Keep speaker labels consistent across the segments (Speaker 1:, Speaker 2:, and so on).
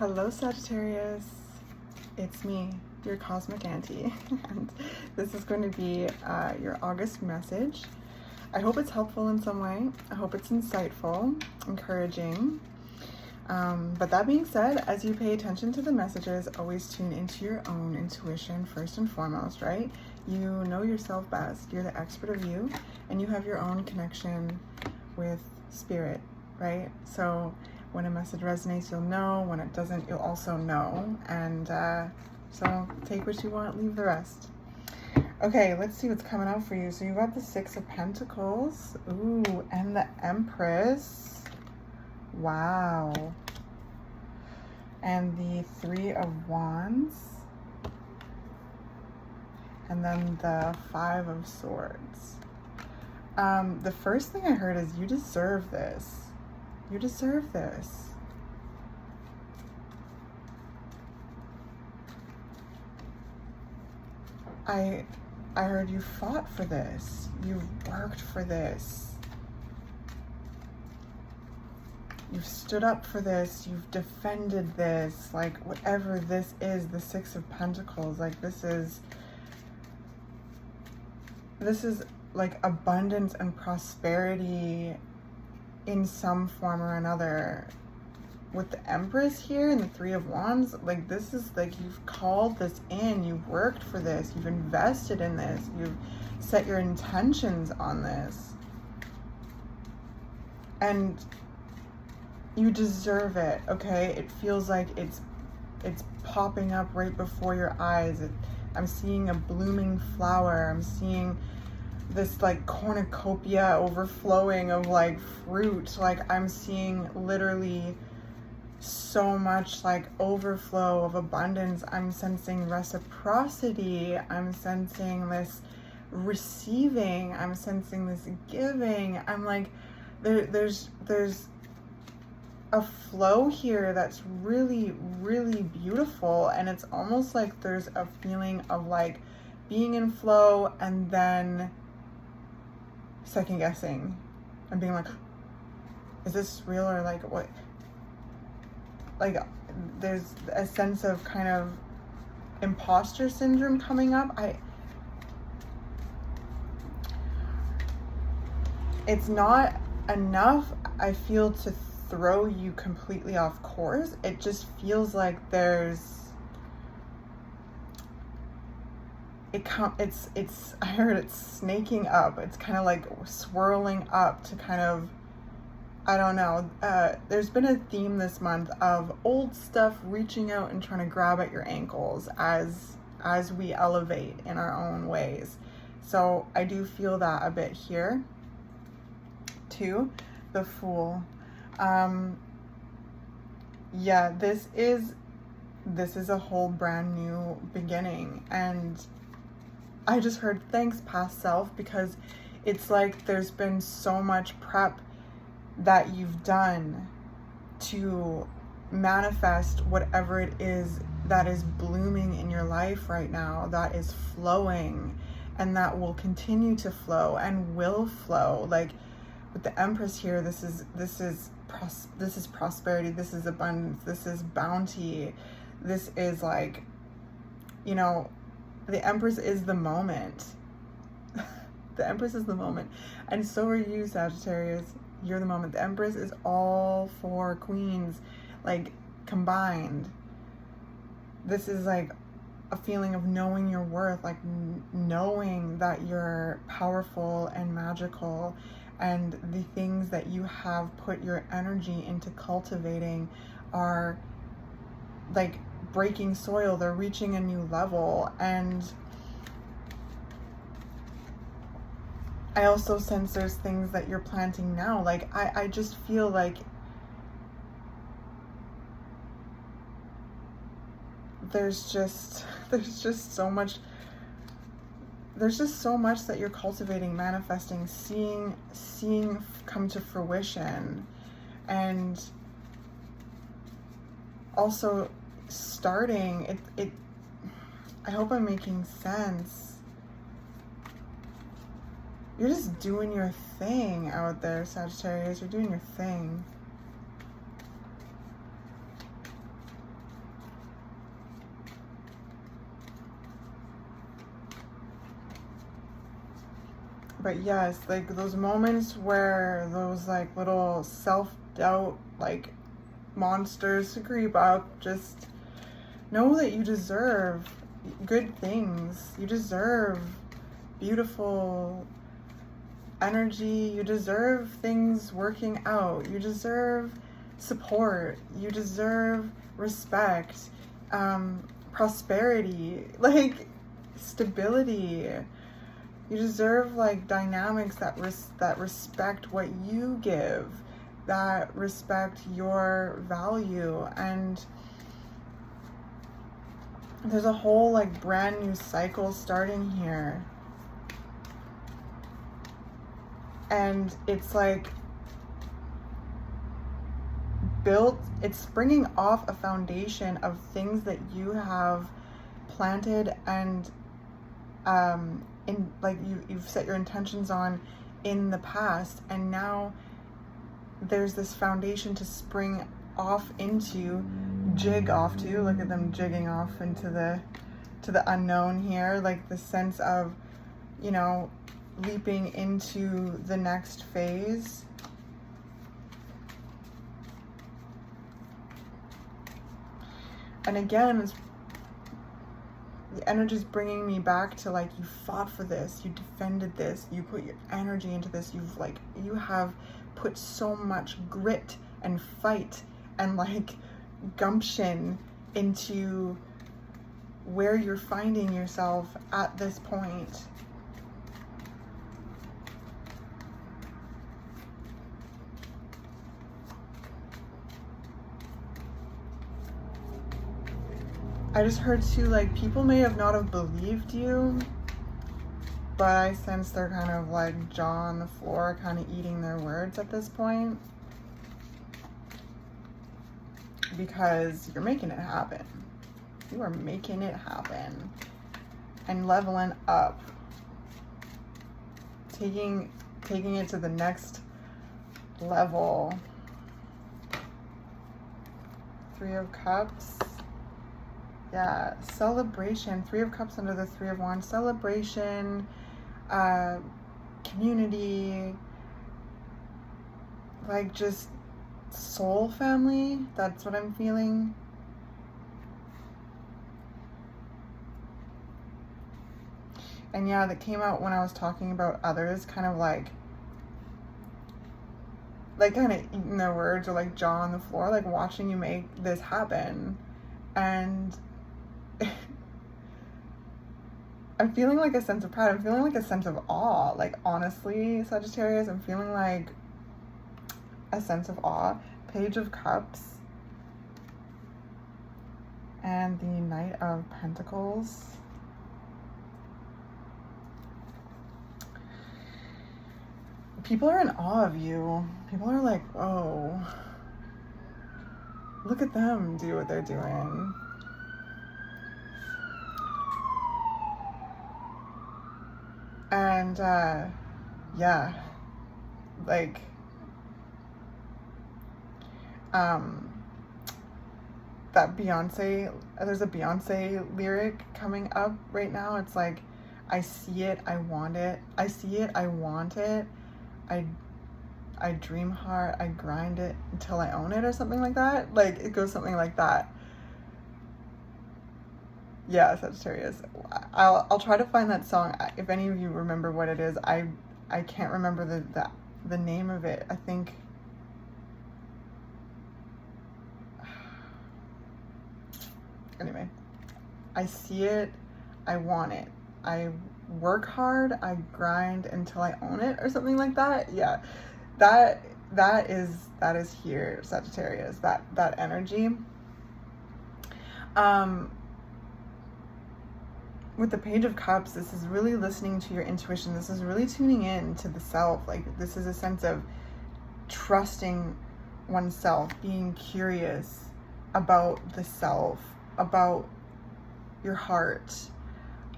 Speaker 1: Hello Sagittarius, it's me, your Cosmic Auntie, and this is going to be your August message. I hope it's helpful in some way. I hope it's insightful, encouraging. But that being said, as you pay attention to the messages, always tune into your own intuition first and foremost, right? You know yourself best, you're the expert of you, and you have your own connection with spirit, right? So when a message resonates, you'll know. When it doesn't, you'll also know. And so take what you want, leave the rest. Okay, let's see what's coming out for you. So you got the Six of Pentacles. Ooh, and the Empress. Wow. And the Three of Wands. And then the Five of Swords. The first thing I heard is you deserve this. You deserve this. I heard you fought for this. You've worked for this. You've stood up for this. You've defended this. Like, whatever this is, the Six of Pentacles, like this is like abundance and prosperity in some form or another. With the Empress here and the Three of Wands, like this is like you've called this in, you've worked for this, you've invested in this, you've set your intentions on this, and you deserve it. Okay, it feels like it's popping up right before your eyes. I'm seeing a blooming flower. I'm seeing this like cornucopia overflowing of like fruit. Like I'm seeing literally so much like overflow of abundance. I'm sensing reciprocity. I'm sensing this receiving. I'm sensing this giving. I'm like, there's a flow here that's really, really beautiful. And it's almost like there's a feeling of like being in flow and then second guessing and being like, is this real or like what? Like there's a sense of kind of imposter syndrome coming up. It's not enough, I feel, to throw you completely off course. It just feels like it's I heard it's snaking up. It's kind of like swirling up to kind of, I don't know. There's been a theme this month of old stuff reaching out and trying to grab at your ankles as we elevate in our own ways. So I do feel that a bit here too. The Fool. Yeah, this is a whole brand new beginning, and I just heard thanks past self, because it's like there's been so much prep that you've done to manifest whatever it is that is blooming in your life right now, that is flowing and that will continue to flow and will flow. Like with the Empress here, this is prosperity, this is abundance, this is bounty, this is like, you know, the Empress is the moment. The Empress is the moment, and so are you, Sagittarius. You're the moment. The Empress is all four queens, like combined. This is like a feeling of knowing your worth, like knowing that you're powerful and magical, and the things that you have put your energy into cultivating are like breaking soil. They're reaching a new level. And I also sense there's things that you're planting now. Like I just feel like there's just so much that you're cultivating, manifesting, seeing come to fruition, and also starting it. I hope I'm making sense. You're just doing your thing out there, Sagittarius. You're doing your thing. But yes, like those moments where those like little self-doubt like monsters creep up, just know that you deserve good things. You deserve beautiful energy. You deserve things working out. You deserve support. You deserve respect, prosperity, like stability. You deserve like dynamics that respect what you give, that respect your value. And there's a whole like brand new cycle starting here. And it's like it's springing off a foundation of things that you have planted and in like you've set your intentions on in the past, and now there's this foundation to spring off into, jig off to. Look at them jigging off into the unknown here, like the sense of, you know, leaping into the next phase. And again, the energy is bringing me back to like, you fought for this, you defended this, you put your energy into this, you have put so much grit and fight and like gumption into where you're finding yourself at this point. I just heard too, like, people may have not have believed you, but I sense they're kind of like jaw on the floor, kind of eating their words at this point, because you're making it happen. You are making it happen and leveling up, taking it to the next level. 3 of Cups. Yeah, celebration. 3 of Cups under the 3 of Wands. Celebration, community, like just soul family. That's what I'm feeling. And yeah, that came out when I was talking about others, kind of like kind of eating their words, or like jaw on the floor, like watching you make this happen. And I'm feeling like a sense of pride. I'm feeling like a sense of awe. Like, honestly, Sagittarius, I'm feeling like a sense of awe. Page of Cups and the Knight of Pentacles. People are in awe of you. People are like, oh, look at them do what they're doing. And yeah, like that Beyonce, there's a Beyonce lyric coming up right now. It's like, I see it, I want it. I see it, I want it. I dream hard, I grind it until I own it, or something like that. Like, it goes something like that. Yeah, Sagittarius. I'll try to find that song. If any of you remember what it is, I can't remember the name of it. I think anyway, I see it, I want it. I work hard, I grind until I own it, or something like that. Yeah. That is here, Sagittarius, that energy. With the Page of Cups, this is really listening to your intuition. This is really tuning in to the self. Like, this is a sense of trusting oneself, being curious about the self, about your heart,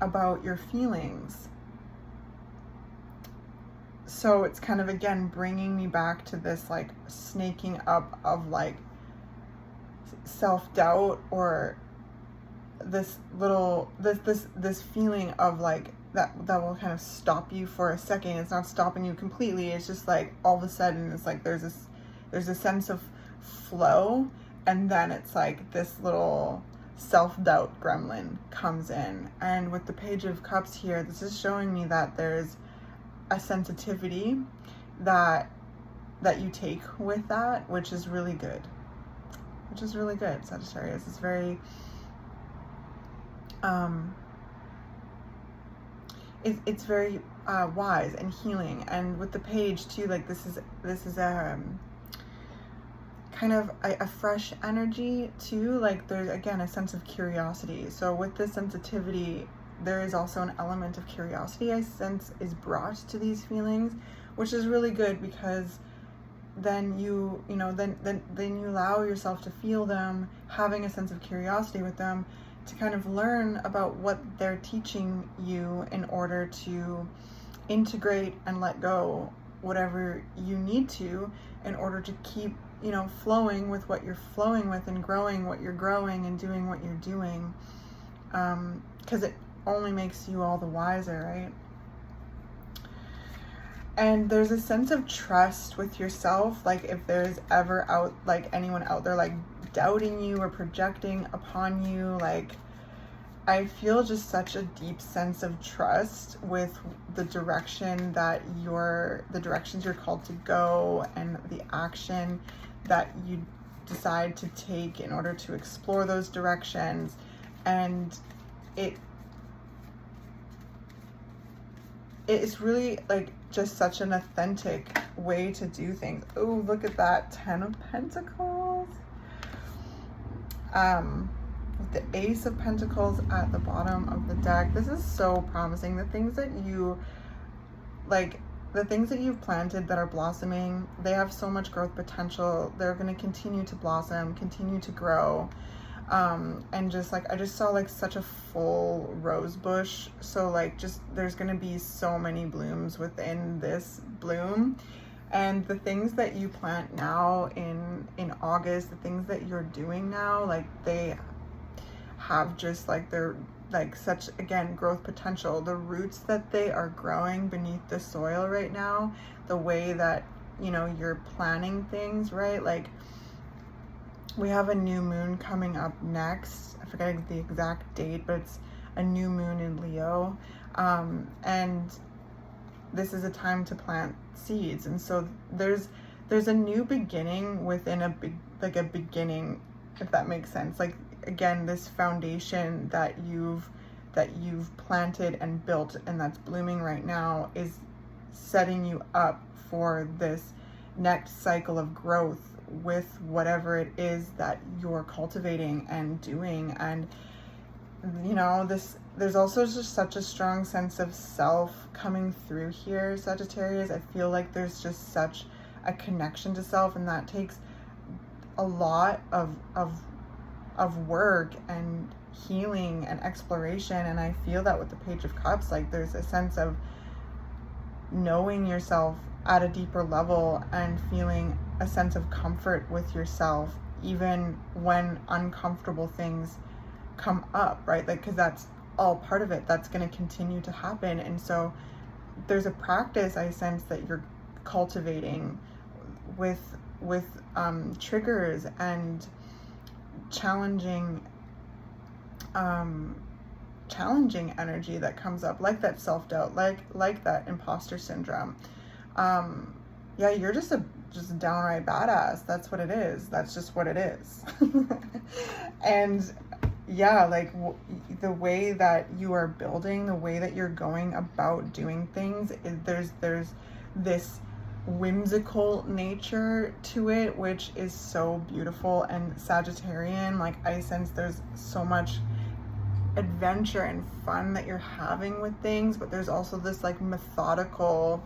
Speaker 1: about your feelings. So it's kind of, again, bringing me back to this like snaking up of like self-doubt, or this feeling of like that will kind of stop you for a second. It's not stopping you completely. It's just like all of a sudden it's like there's a sense of flow, and then it's like this little self-doubt gremlin comes in. And with the Page of Cups here, this is showing me that there's a sensitivity that you take with that, which is really good. Sagittarius. It's very it's very wise and healing. And with the page too, like this is a kind of a fresh energy too. Like there's again a sense of curiosity. So with this sensitivity, there is also an element of curiosity I sense is brought to these feelings, which is really good, because then you allow yourself to feel them, having a sense of curiosity with them, to kind of learn about what they're teaching you in order to integrate and let go whatever you need to in order to keep, flowing with what you're flowing with, and growing what you're growing, and doing what you're doing. Because it only makes you all the wiser, right? And there's a sense of trust with yourself. Like if there's ever anyone out there like doubting you or projecting upon you, like I feel just such a deep sense of trust with the directions you're called to go, and the action that you decide to take in order to explore those directions. And it's really like just such an authentic way to do things. Oh, look at that 10 of Pentacles. With the Ace of Pentacles at the bottom of the deck. This is so promising. The things that you've planted that are blossoming, they have so much growth potential. They're going to continue to blossom, continue to grow. And just like, I just saw like such a full rose bush. So like there's going to be so many blooms within this bloom. And the things that you plant now in August, the things that you're doing now, like they have just like, they're like such, again, growth potential. The roots that they are growing beneath the soil right now, the way that, you're planning things, right? Like we have a new moon coming up next. I forget the exact date, but it's a new moon in Leo. And this is a time to plant seeds. And so there's a new beginning within a beginning, if that makes sense. Like, again, this foundation that you've planted and built and that's blooming right now is setting you up for this next cycle of growth with whatever it is that you're cultivating and doing. And there's also just such a strong sense of self coming through here, Sagittarius. I feel like there's just such a connection to self, and that takes a lot of work and healing and exploration. And I feel that with the Page of Cups, like there's a sense of knowing yourself at a deeper level and feeling a sense of comfort with yourself, even when uncomfortable things come up, right? Like, because that's all part of it. That's going to continue to happen. And so there's a practice I sense that you're cultivating with triggers and challenging energy that comes up, like that self-doubt, like that imposter syndrome. Yeah, you're just downright badass. That's what it is. That's just what it is. And yeah, like the way that you are building, the way that you're going about doing things, there's this whimsical nature to it, which is so beautiful and Sagittarian. Like, I sense there's so much adventure and fun that you're having with things, but there's also this like methodical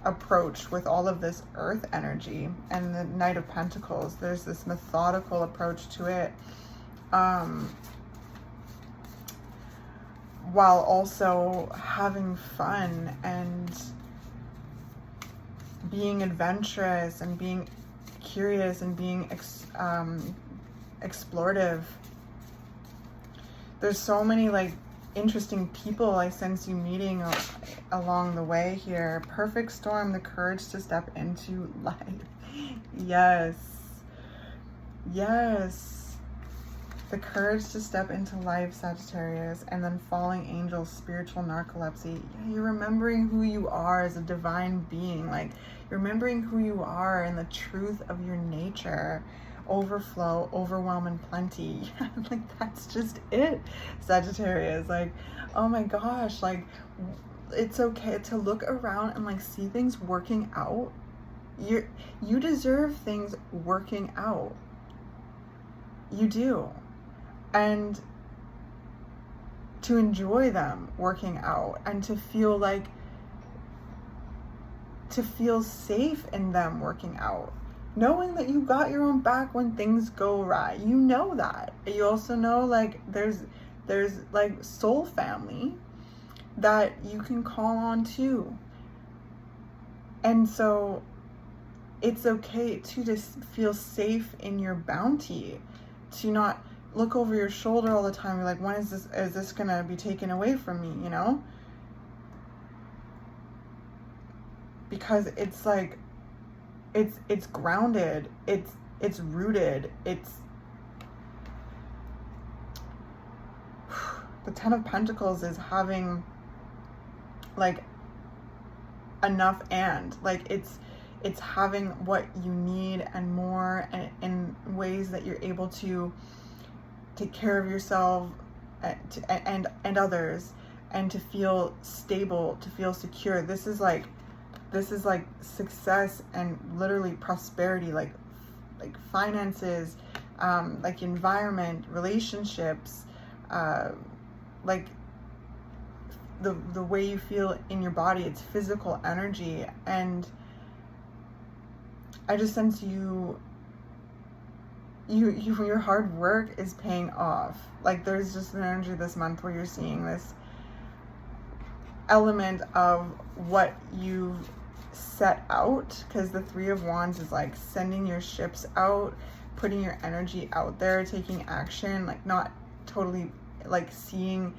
Speaker 1: approach with all of this earth energy. And the Knight of Pentacles, there's this methodical approach to it, while also having fun and being adventurous and being curious and being explorative. there's so many like interesting people I sense you meeting along the way here. Perfect storm, the courage to step into life. Yes. Yes. The courage to step into life, Sagittarius. And then falling angels, spiritual narcolepsy. Yeah, you're remembering who you are as a divine being. Like, you're remembering who you are and the truth of your nature. Overflow, overwhelm, and plenty. Like, that's just it, Sagittarius. Like, oh my gosh, like, it's okay to look around and like see things working out. You deserve things working out. You do. And to enjoy them working out, and to feel safe in them working out, knowing that you got your own back when things go awry. You know that. You also know like there's like soul family that you can call on too. And so it's okay to just feel safe in your bounty, to not look over your shoulder all the time. You're like, when is this gonna be taken away from me, you know? Because it's like, it's grounded, it's rooted, it's the Ten of Pentacles is having like enough, and like it's having what you need and more, and in ways that you're able to take care of yourself and others, and to feel stable, to feel secure. This is like success and literally prosperity, like finances, like environment, relationships, like the way you feel in your body. It's physical energy. And I just sense your hard work is paying off. Like, there's just an energy this month where you're seeing this element of what you've set out, because the Three of Wands is like sending your ships out, putting your energy out there, taking action, like not totally like seeing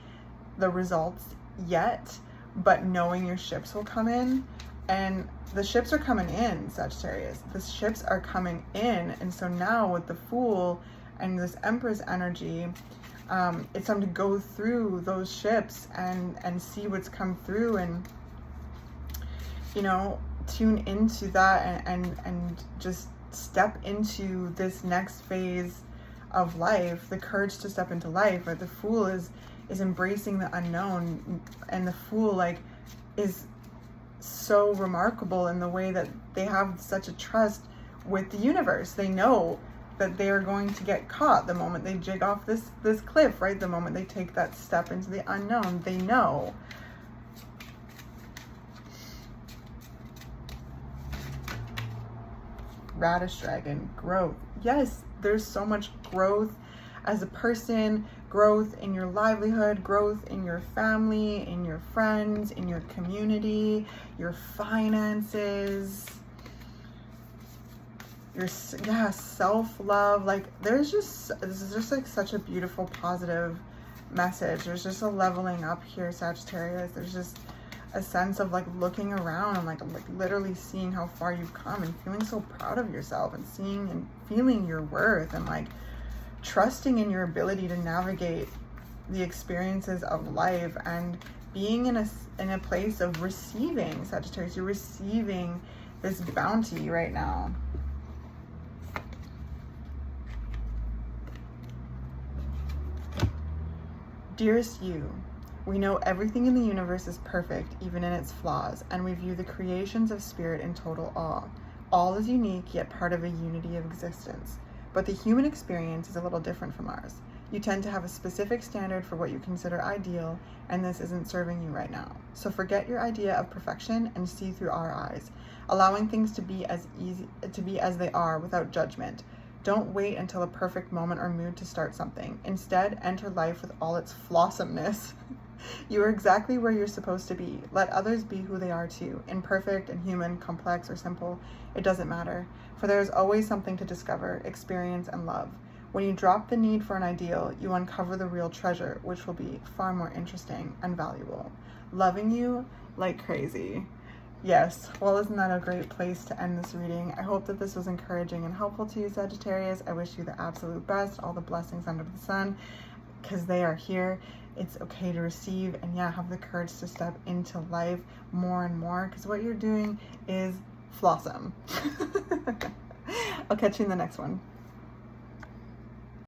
Speaker 1: the results yet, but knowing your ships will come in. And the ships are coming in, Sagittarius. The ships are coming in. And so now with the Fool and this Empress energy, it's time to go through those ships and see what's come through, and, you know, tune into that and just step into this next phase of life. The courage to step into life, right? The Fool is embracing the unknown, and the Fool like is so remarkable in the way that they have such a trust with the universe. They know that they are going to get caught the moment they jig off this cliff, right? The moment they take that step into the unknown, they know. Radish Dragon, growth. Yes, there's so much growth as a person, growth in your livelihood, growth in your family, in your friends, in your community, your finances, your self-love. Like, this is just like such a beautiful, positive message. There's just a leveling up here, Sagittarius. There's just a sense of like looking around and like literally seeing how far you've come, and feeling so proud of yourself, and seeing and feeling your worth, and like trusting in your ability to navigate the experiences of life, and being in a place of receiving, Sagittarius. You're receiving this bounty right now. Dearest you, we know everything in the universe is perfect, even in its flaws, and we view the creations of spirit in total awe. All is unique, yet part of a unity of existence. But the human experience is a little different from ours. You tend to have a specific standard for what you consider ideal, and this isn't serving you right now. So forget your idea of perfection and see through our eyes, allowing things to be as they are without judgment. Don't wait until a perfect moment or mood to start something. Instead, enter life with all its flawsomeness. You are exactly where you're supposed to be. Let others be who they are too. Imperfect and human, complex or simple, it doesn't matter. For there is always something to discover, experience, and love. When you drop the need for an ideal, you uncover the real treasure, which will be far more interesting and valuable. Loving you like crazy. Yes, well, isn't that a great place to end this reading? I hope that this was encouraging and helpful to you, Sagittarius. I wish you the absolute best, all the blessings under the sun, because they are here. It's okay to receive, and yeah, have the courage to step into life more and more, because what you're doing is flossom. I'll catch you in the next one.